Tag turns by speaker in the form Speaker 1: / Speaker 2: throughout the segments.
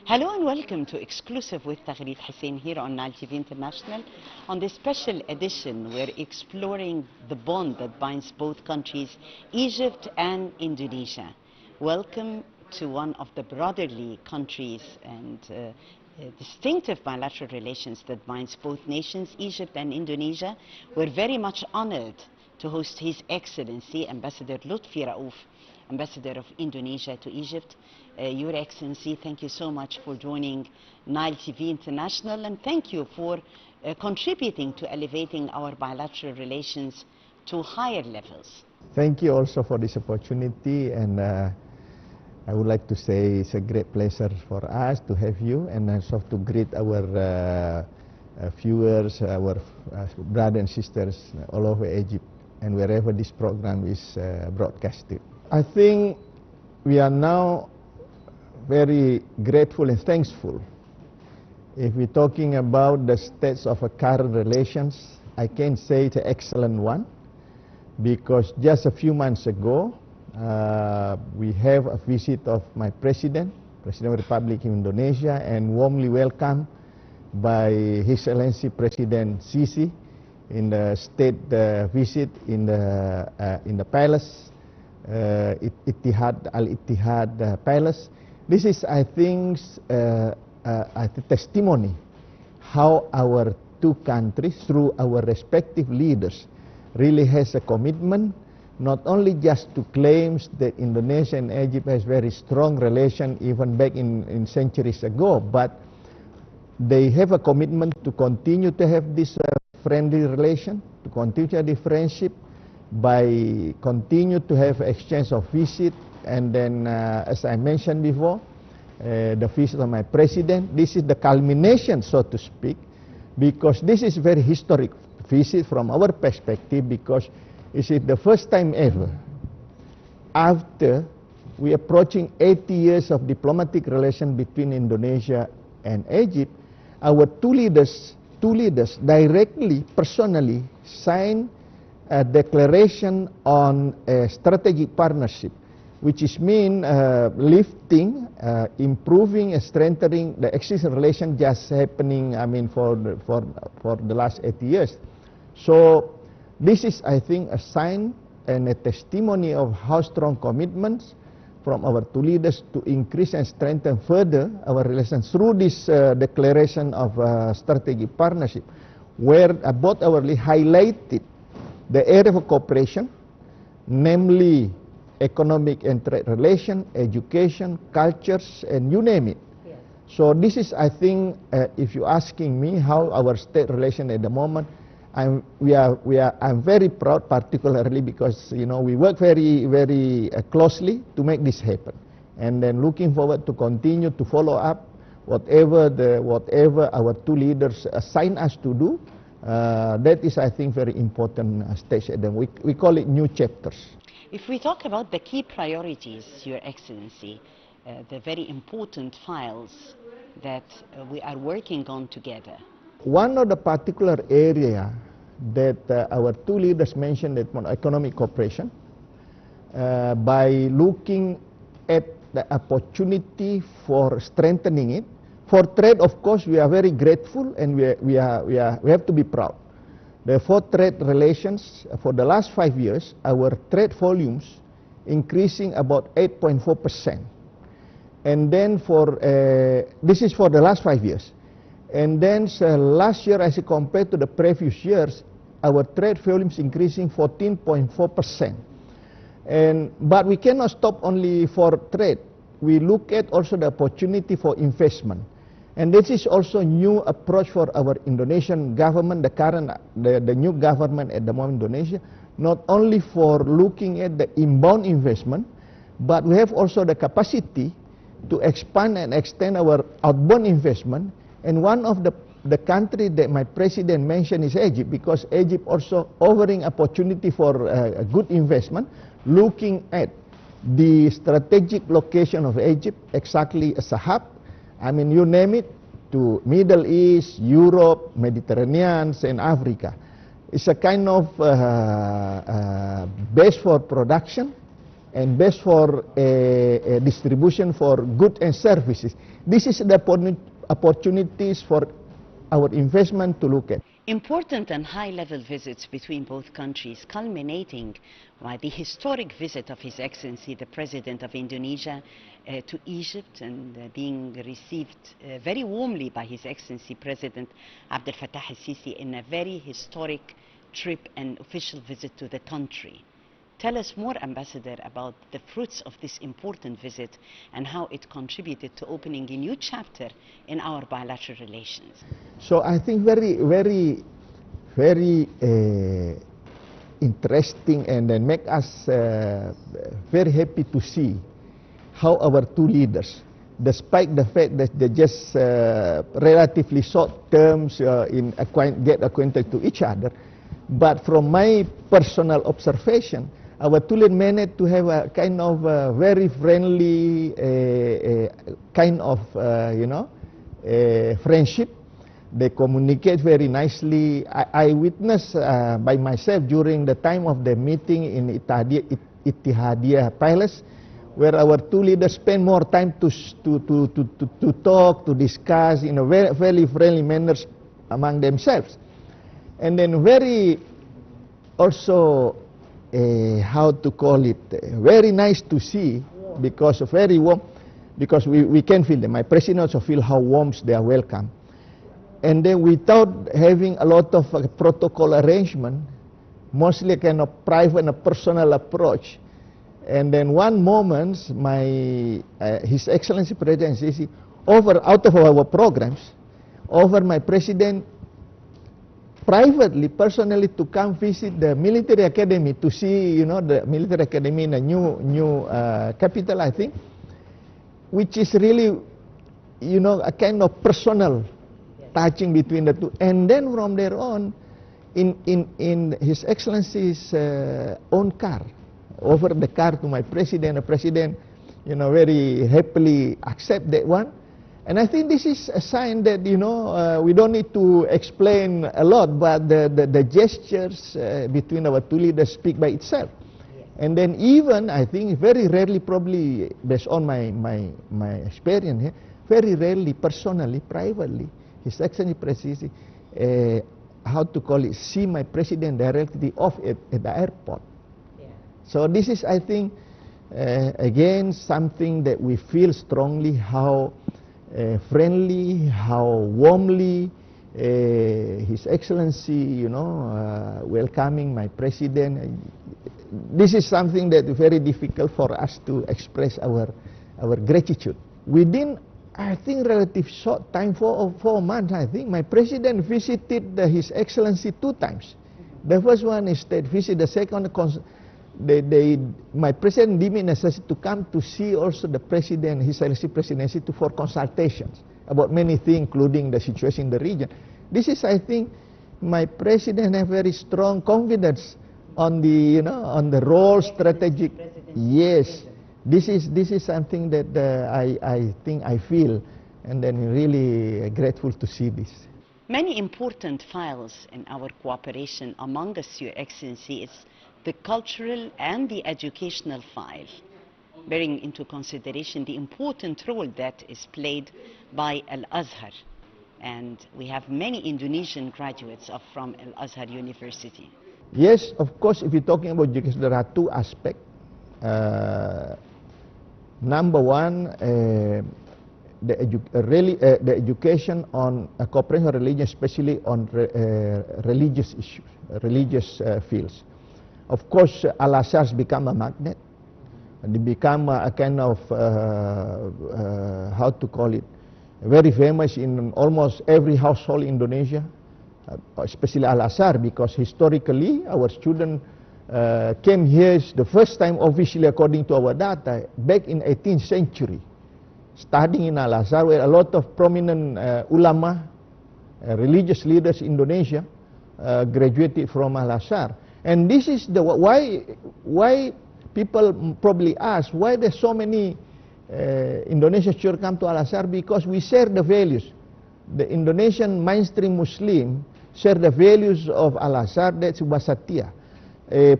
Speaker 1: Hello and welcome to Exclusive with Taghreed Hussein here on Nile TV International. On this special edition, we're exploring the bond that binds both countries, Egypt and Indonesia. Welcome to one of the brotherly countries and distinctive bilateral relations that binds both nations, Egypt and Indonesia. We're very much honored to host His Excellency Ambassador Lutfi Rauf, Ambassador of Indonesia to Egypt. Your Excellency, thank you so much for joining Nile TV International, and thank you for contributing to elevating our bilateral relations to higher levels.
Speaker 2: Thank you also for this opportunity, and I would like to say it's a great pleasure for us to have you, and also to greet our viewers, our brothers and sisters all over Egypt and wherever this program is broadcasted. I think we are now very grateful and thankful. If we're talking about the states of our current relations, I can say it's an excellent one, because just a few months ago, we have a visit of my President of the Republic of Indonesia, and warmly welcomed by His Excellency President Sisi in the state visit in the palace, Al-Ittihad Palace. This is, I think, a testimony how our two countries, through our respective leaders, really has a commitment, not only just to claims that Indonesia and Egypt has very strong relation even back in centuries ago, but they have a commitment to continue to have this friendly relation, to continue to have the friendship, by continue to have exchange of visit, and then as I mentioned before, the visit of my President. This is the culmination, so to speak, because this is very historic visit from our perspective, because it is the first time ever after we approaching 80 years of diplomatic relation between Indonesia and Egypt, our two leaders directly, personally signed a declaration on a strategic partnership, which is lifting, improving and strengthening the existing relation just happening, for the last 80 years. So this is, I think, a sign and a testimony of how strong commitments from our two leaders to increase and strengthen further our relations through this declaration of strategic partnership, where both our leaders highlighted the area of cooperation, namely economic and trade relation, education, cultures, and you name it. Yes. So this is, I think, if you're asking me how our state relation at the moment, I'm very proud, particularly because we work very closely to make this happen, and then looking forward to continue to follow up whatever our two leaders assign us to do. That is, I think, very important stage. We call it new chapters.
Speaker 1: If we talk about the key priorities, Your Excellency, the very important files that we are working on together.
Speaker 2: One of the particular area that our two leaders mentioned, that economic cooperation, by looking at the opportunity for strengthening it. For trade, of course, we are very grateful, and we have to be proud. For trade relations, for the last 5 years, our trade volumes increasing about 8.4%. And then this is for the last 5 years. And then last year, as compared to the previous years, our trade volumes increasing 14.4%. But we cannot stop only for trade. We look at also the opportunity for investment. And this is also a new approach for our Indonesian government, the new government at the moment in Indonesia, not only for looking at the inbound investment, but we have also the capacity to expand and extend our outbound investment. And one of the country that my President mentioned is Egypt, because Egypt also offering opportunity for a good investment, looking at the strategic location of Egypt exactly as a hub. You name it, to Middle East, Europe, Mediterranean, and Africa. It's a kind of base for production and best for distribution for goods and services. This is the opportunities for our investment to look at.
Speaker 1: Important and high-level visits between both countries, culminating by the historic visit of His Excellency the President of Indonesia to Egypt, and being received very warmly by His Excellency President Abdel Fattah al-Sisi in a very historic trip and official visit to the country. Tell us more, Ambassador, about the fruits of this important visit and how it contributed to opening a new chapter in our bilateral relations.
Speaker 2: So I think very interesting, and then make us very happy to see how our two leaders, despite the fact that they just relatively short terms get acquainted to each other, but from my personal observation, our two leaders managed to have a kind of very friendly kind of friendship. They communicate very nicely. I witnessed by myself during the time of the meeting in Ittihadiyah Palace, where our two leaders spend more time to talk, to discuss in a very friendly manner among themselves. And then very also, how to call it, very nice to see, because very warm, because we can feel them. My president also feel how warm they are welcome. And then without having a lot of protocol arrangement, mostly kind of private and personal approach. And then one moment, His Excellency President Sisi, out of our programs, offered my president privately, personally, to come visit the military academy to see, the military academy in a new capital, I think, which is really, a kind of personal touching between the two. And then from there on, in His Excellency's own car, offered the car to my president. The president, very happily accept that one. And I think this is a sign that, we don't need to explain a lot, but the gestures between our two leaders speak by itself. Yes. And then even, I think, very rarely, probably based on my experience here, very rarely, personally, privately, His Excellency President, how to call it, see my president directly off at the airport. Yeah. So this is, I think, again, something that we feel strongly, how friendly, how warmly His Excellency, welcoming my president. This is something that is very difficult for us to express our gratitude. Within, I think, relative short time, 4 months, I think, my president visited His Excellency 2 times. The first one is state visit, the second, my president deemed it necessary to come to see also the president, His Excellency Presidency, for consultations about many things, including the situation in the region. This is, I think, my president have very strong confidence on the, on the role, strategic. Yes, this is something that I think I feel, and then really grateful to see this.
Speaker 1: Many important files in our cooperation among us, Your Excellency, is the cultural and the educational file, bearing into consideration the important role that is played by Al-Azhar. And we have many Indonesian graduates from Al-Azhar University.
Speaker 2: Yes, of course, if you're talking about education, there are 2 aspects. Number one, the education on cooperation religion, especially on religious issues, religious fields. Of course, Al-Azhar has become a magnet. They become a kind of, how to call it, very famous in almost every household in Indonesia, especially Al-Azhar, because historically our students came here the first time officially, according to our data, back in 18th century, studying in Al-Azhar, where a lot of prominent ulama, religious leaders in Indonesia graduated from Al-Azhar. And this is the why people probably ask why there's so many Indonesian students come to Al-Azhar, because we share the values. The Indonesian mainstream Muslim share the values of Al-Azhar, that's Wasatiyah,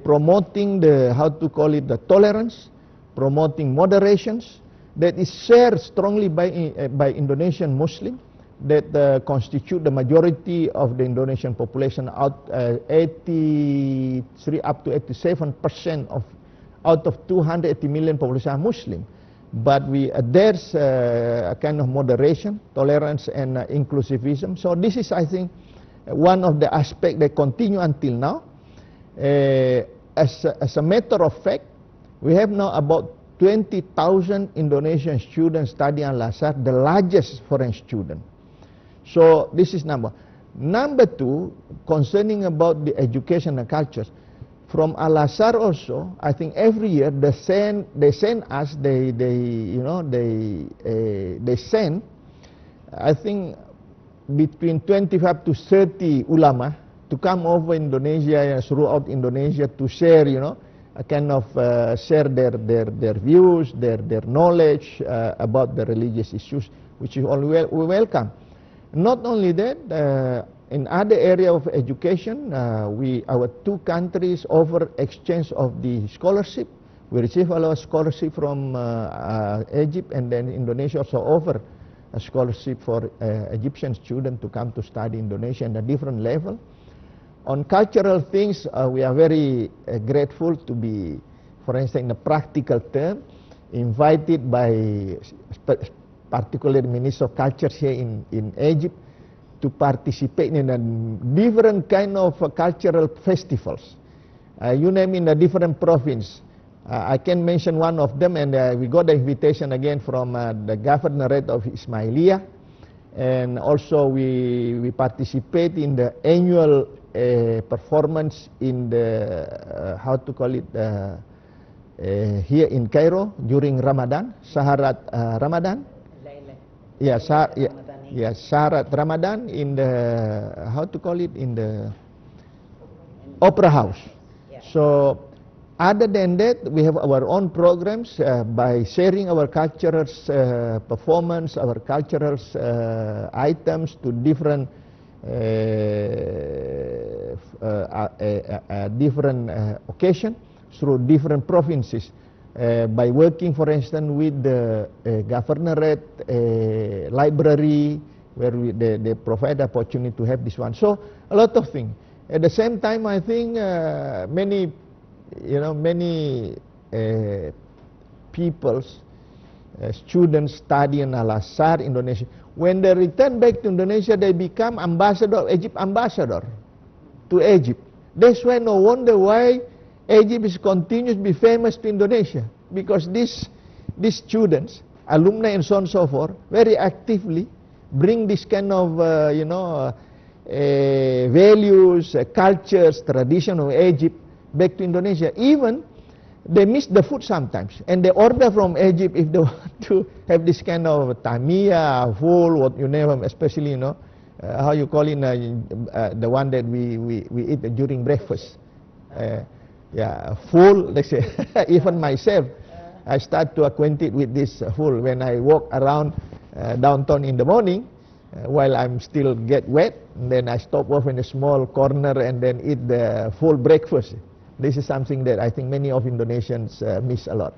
Speaker 2: promoting the, how to call it, the tolerance, promoting moderations that is shared strongly by Indonesian Muslim that constitute the majority of the Indonesian population, 83 up to 87% out of 280 million population are Muslim. But there's a kind of moderation, tolerance, and inclusivism. So this is, I think, one of the aspects that continue until now. As a matter of fact, we have now about 20,000 Indonesian students studying Al-Azhar, the largest foreign student. So this is number. Number two, concerning about the education and cultures, from Al-Azhar also, I think every year they send us, they send, I think, between 25 to 30 ulama to come over Indonesia and throughout Indonesia to share, kind of share their views, their knowledge about the religious issues, which is all we welcome. Not only that, in other area of education, our two countries offer exchange of the scholarship. We receive a lot of scholarship from Egypt, and then Indonesia also offer a scholarship for Egyptian students to come to study Indonesia at a different level. On cultural things, we are very grateful to be, for instance, in a practical term, invited by particularly Minister of Culture here in Egypt to participate in a different kind of cultural festivals. You name in a different province. I can mention one of them, and we got the invitation again from the Governorate of Ismailia, and also we participate in the annual performance in the here in Cairo during Ramadan, Saharat Ramadan. Saharat Ramadan in the in the Opera House. So other than that, we have our own programs by sharing our cultural performance, our cultural items to different occasions through different provinces. By working, for instance, with the governorate library, where they provide the opportunity to have this one. So a lot of things. At the same time, I think many people's students study in Al-Azhar, Indonesia. When they return back to Indonesia, they become ambassador to Egypt. That's why no wonder why Egypt continues to be famous to Indonesia, because these students, alumni and so on and so forth, very actively bring this kind of values, cultures, tradition of Egypt back to Indonesia. Even they miss the food sometimes, and they order from Egypt if they want to have this kind of tamia, full, what you name them, especially how you call it, the one that we eat during breakfast. Full, let's say. Even myself, I start to acquainted with this full when I walk around downtown in the morning while I'm still get wet. And then I stop off in a small corner and then eat the full breakfast. This is something that I think many of Indonesians miss a lot.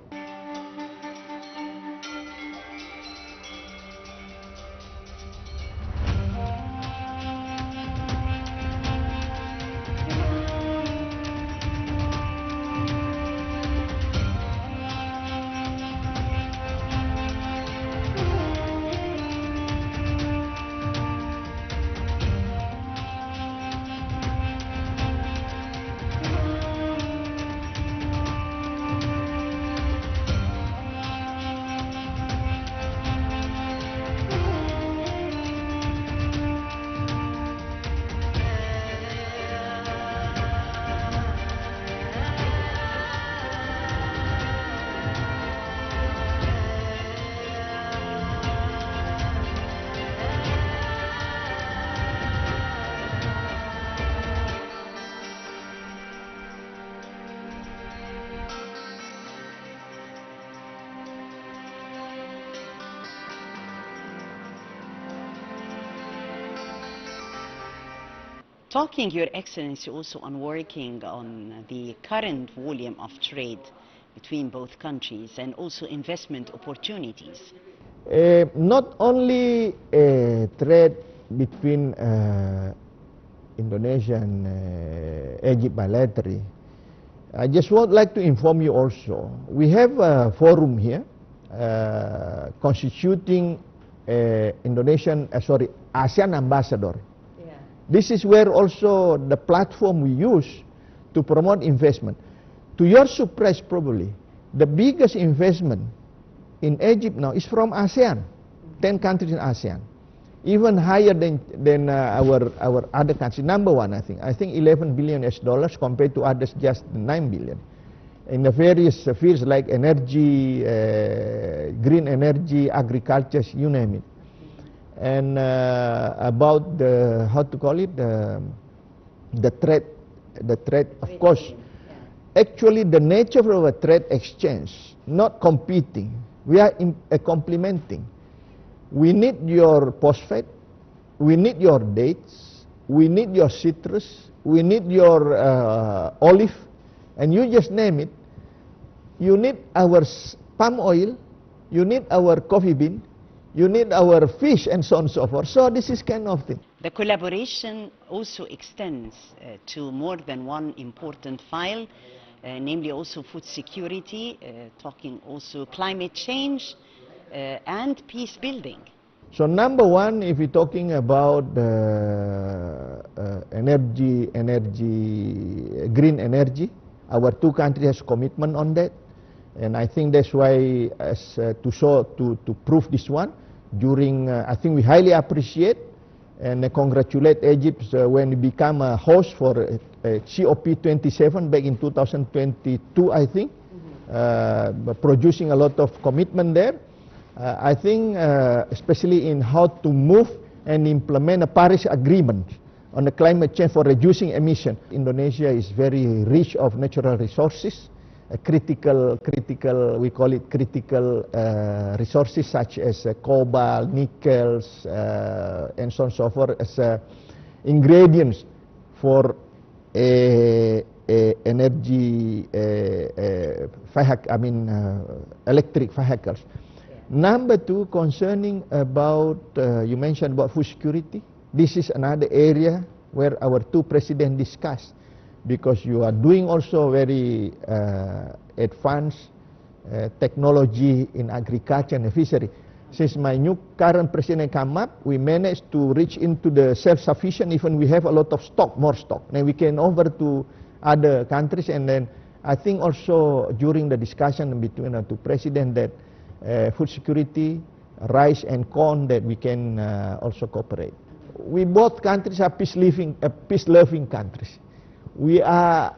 Speaker 1: Talking, Your Excellency, also on working on the current volume of trade between both countries and also investment opportunities?
Speaker 2: Not only a trade between Indonesia and Egypt bilaterally. I just would like to inform you also, we have a forum here constituting ASEAN ambassador. Yeah. This is where also the platform we use to promote investment. To your surprise probably, the biggest investment in Egypt now is from ASEAN, 10 countries in ASEAN. Even higher than our other countries. Number one, I think $11 billion compared to others just 9 billion. In the various fields like energy, green energy, agriculture, you name it. And about the, how to call it, the trade, of course. Actually, the nature of a trade exchange, not competing, we are complementing. We need your phosphate, we need your dates, we need your citrus, we need your olive, and you just name it. You need our palm oil, you need our coffee bean, you need our fish, and so on and so forth. So this is kind of thing.
Speaker 1: The collaboration also extends to more than one important file, namely also food security, talking also climate change, and peace building.
Speaker 2: So number one, if we're talking about green energy, our two countries has commitment on that, and I think that's why, to prove this one, during I think we highly appreciate and congratulate Egypt when we become a host for COP27 back in 2022, I think, producing a lot of commitment there. I think especially in how to move and implement a Paris Agreement on the climate change for reducing emission. Indonesia is very rich of natural resources, critical, we call it critical resources such as cobalt, nickels, and so on and so forth as ingredients for energy, electric vehicles. Number two, concerning about, you mentioned about food security. This is another area where our two presidents discussed, because you are doing also very advanced technology in agriculture and fishery. Since my new current president come up, we managed to reach into the self-sufficient, even we have a lot of stock, more stock. Then we can over to other countries, and then I think also during the discussion between the two presidents that food security, rice and corn, that we can also cooperate. We both countries are peace-loving countries. We have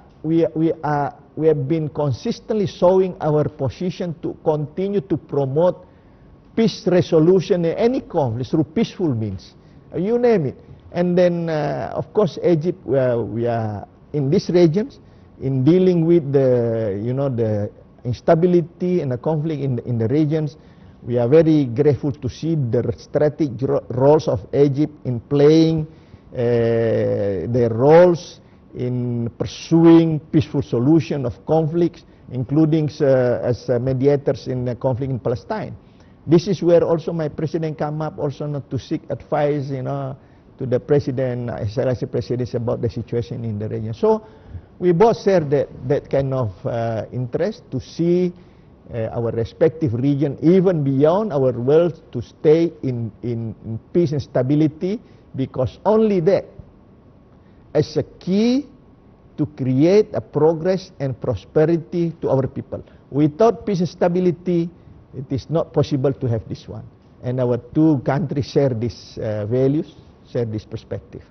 Speaker 2: been consistently showing our position to continue to promote peace resolution in any conflict through peaceful means. You name it. And then, of course, Egypt, we are in these regions, in dealing with the, the instability and the conflict in the regions. We are very grateful to see the strategic roles of Egypt in playing their roles in pursuing peaceful solution of conflicts, including as mediators in the conflict in Palestine. This is where also my president come up also not to seek advice, to the president, Excellency President, about the situation in the region. So we both share that kind of interest to see our respective region, even beyond our world, to stay in peace and stability, because only that is a key to create a progress and prosperity to our people. Without peace and stability, it is not possible to have this one. And our two countries share these values, share this perspective.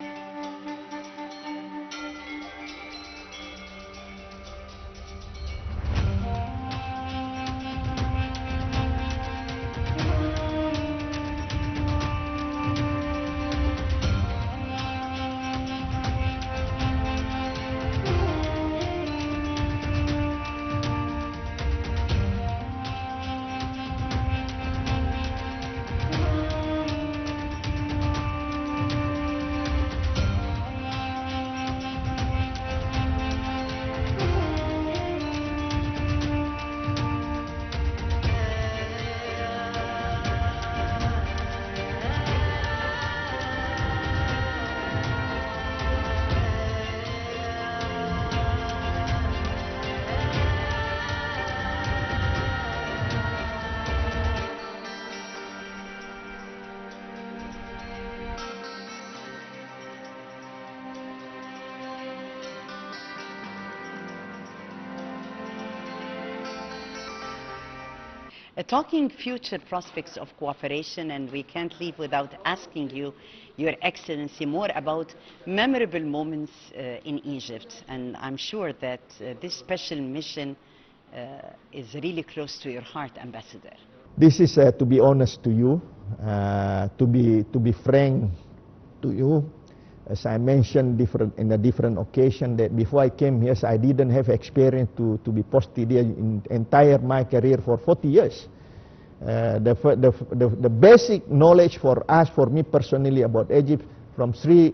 Speaker 1: Talking future prospects of cooperation, and we can't leave without asking you, Your Excellency, more about memorable moments in Egypt. And I'm sure that this special mission is really close to your heart, Ambassador.
Speaker 2: This is, to be honest to you, to be frank to you, as I mentioned in a different occasion, that before I came here, I didn't have experience to be posted here in entire my career for 40 years. The basic knowledge for us, for me personally, about Egypt from three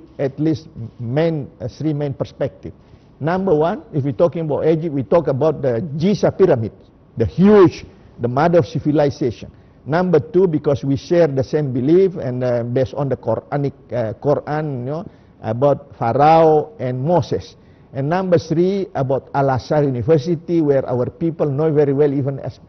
Speaker 2: main perspectives. Number one, if we're talking about Egypt, we talk about the Giza pyramid, the huge, the mother of civilization. Number two, because we share the same belief and based on the Quran, you know, about Pharaoh and Moses. And number three, about Al-Azhar University, where our people know very well, even as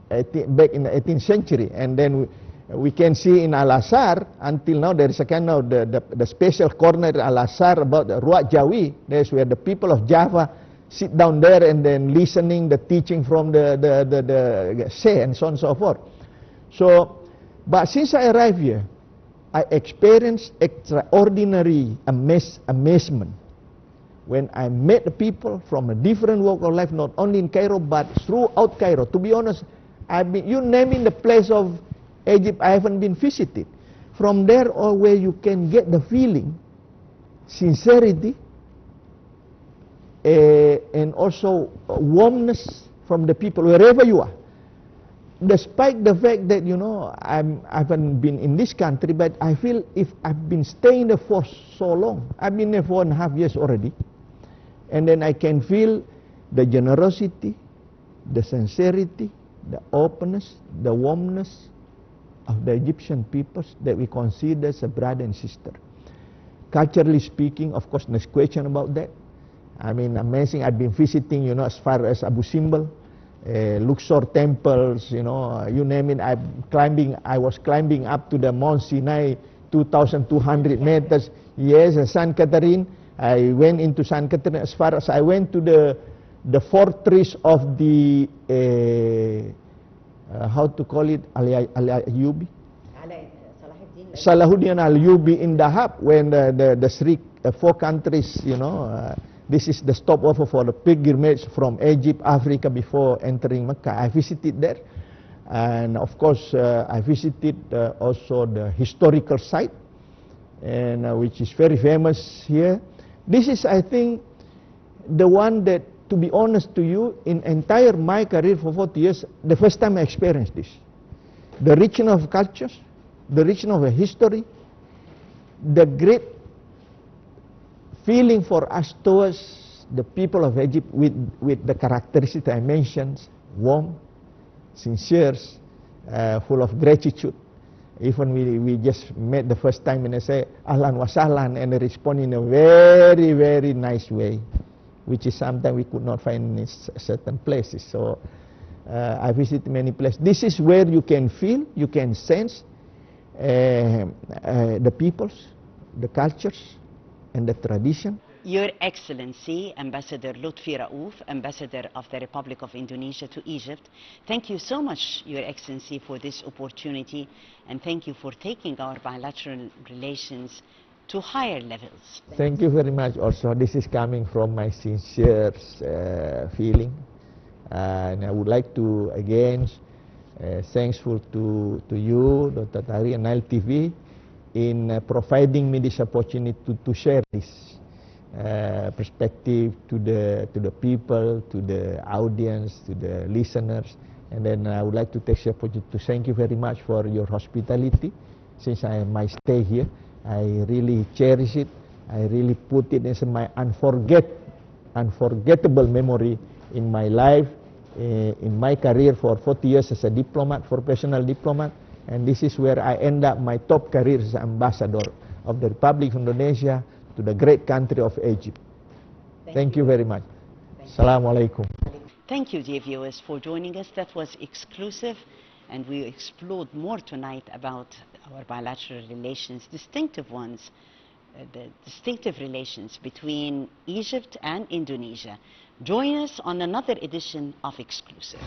Speaker 2: back in the 18th century. And then we can see in Al-Azhar, until now, there is a kind of the special corner in Al-Azhar about the Ruat Jawi. That's where the people of Java sit down there and then listening the teaching from the Sheikh and so on and so forth. So, but since I arrived here, I experienced extraordinary amazement when I met the people from a different walk of life, not only in Cairo, but throughout Cairo. To be honest, you naming the place of Egypt, I haven't been visited. From there, or where you can get the feeling, sincerity, and also warmness from the people, wherever you are. Despite the fact that, you know, I haven't been in this country, but I feel if I've been staying there for so long, I've been there 4.5 years already, and then I can feel the generosity, the sincerity, the openness, the warmness of the Egyptian peoples that we consider as a brother and sister. Culturally speaking, of course, there's question about that. I mean, amazing. I've been visiting, you know, as far as Abu Simbel, Luxor temples, you know, you name it. I was climbing up to the Mount Sinai, 2,200 meters. Yes, San Catherine. I went into San Catherine as far as I went to the fortress of the how to call it, Al-Ayyubi? Salahuddin Al-Ayyubi in Dahab, when the four countries, you know, this is the stopover for the pilgrimage from Egypt, Africa, before entering Mecca. I visited there. And of course, I visited also the historical site, and which is very famous here. This is, I think, the one that, to be honest to you, in entire my career for 40 years, the first time I experienced this. The richness of cultures, the richness of history, the great feeling for us towards the people of Egypt with the characteristics I mentioned: warm, sincere, full of gratitude. Even we just met the first time and I say ahlan wa sahlan, and they respond in a very, very nice way, which is sometimes we could not find in certain places. So I visit many places. This is where you can feel, you can sense the peoples, the cultures, and the tradition.
Speaker 1: Your Excellency, Ambassador Lutfi Rauf, Ambassador of the Republic of Indonesia to Egypt, thank you so much, Your Excellency, for this opportunity, and thank you for taking our bilateral relations to higher levels.
Speaker 2: Thank you very much also. This is coming from my sincere feeling. And I would like to, again, thankful to you, Dr. Taghreed, and Nile TV, in providing me this opportunity to share this perspective to the people, to the audience, to the listeners. And then I would like to take the opportunity to thank you very much for your hospitality. Since my stay here, I really cherish it. I really put it as my unforgettable memory in my life, in my career for 40 years as a diplomat, professional diplomat. And this is where I end up my top career as ambassador of the Republic of Indonesia to the great country of Egypt. Thank you very much. Assalamu alaikum.
Speaker 1: Thank you, dear viewers, for joining us. That was exclusive, and we explored more tonight about our bilateral relations, distinctive ones, the distinctive relations between Egypt and Indonesia. Join us on another edition of Exclusive.